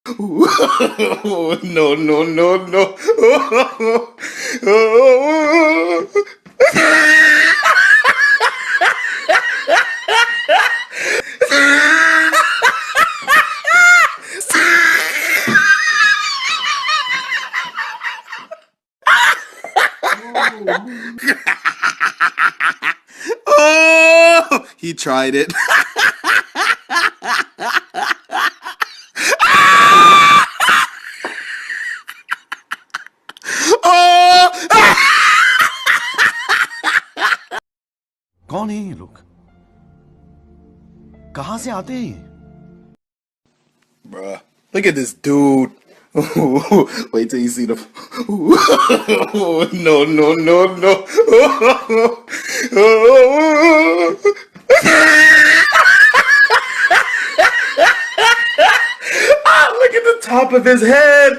No, no, no, no. Oh, he tried it. Oh! कौन है ये लोग? कहां से आते हैं? Bruh, look at this dude. Wait till you see the. No, no, no, no. Look at the top of his head.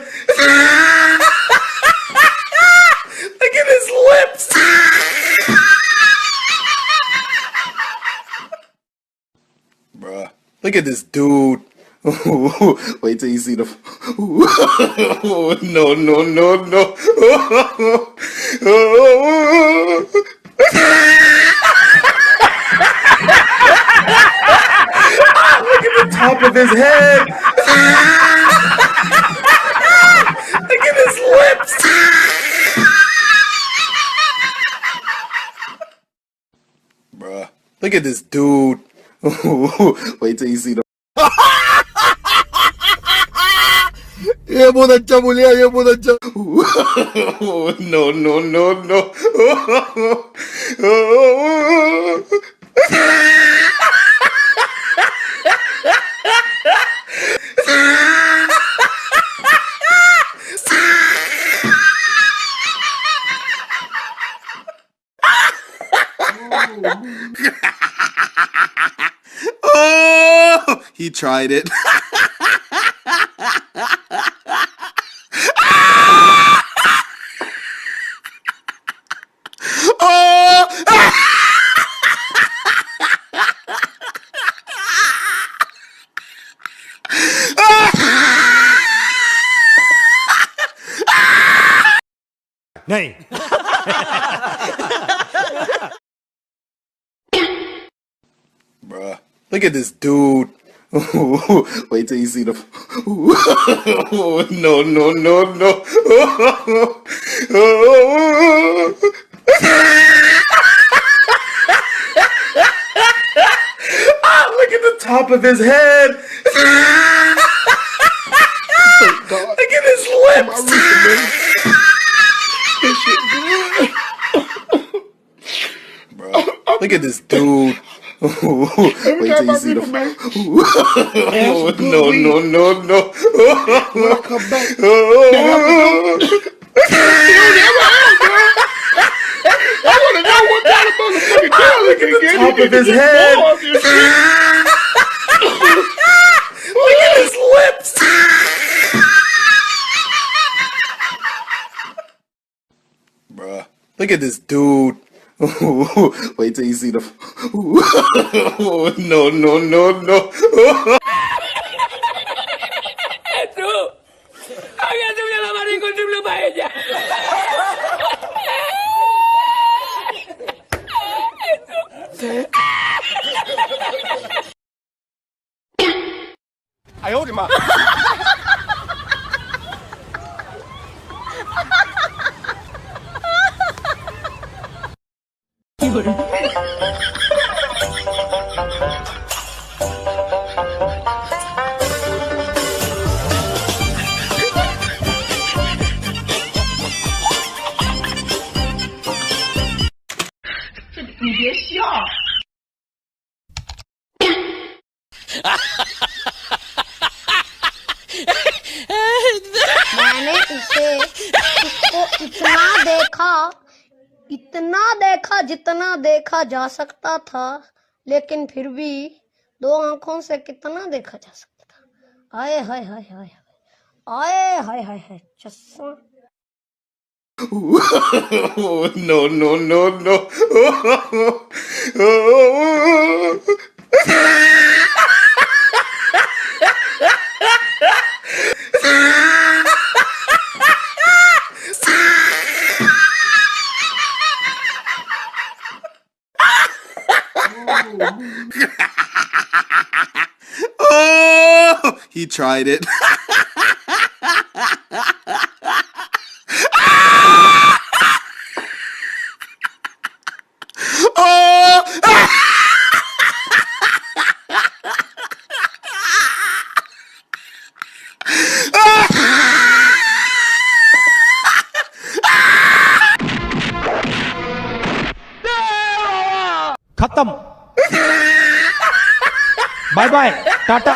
Look at his lips. Bruh, look at this dude. Wait till you see the. No, no, no, no. Look at the top of his head. Look at his lips. Bruh, look at this dude. Wait till you see the. ये बहुत अच्छा बोलिया, ये बहुत अच्छा. No, no, no, no. Oh, he tried it. Oh! नहीं. Bruh, look at this dude. Wait till you see the. No, no, no, no. Look at the top of his head. Look at his lips. This shit good. Bro, look at this dude. Wait till you see the. No, no, no, no. When I come back, I want to know what kind of motherfucking girl Look at the top of his head. Look at his lips. Bruh, look at this dude. Wait till you see the. No, no, no, no. I owed him up. मैंने उसको इतना देखा जितना देखा जा सकता था, लेकिन फिर भी दो आंखों से कितना देखा जा सकता था. आए हाय हाय हाय आए हाय हाय हाय चश्मा. No, no, no, no. Oh, he tried it. Oh! खत्म बाय बाय टाटा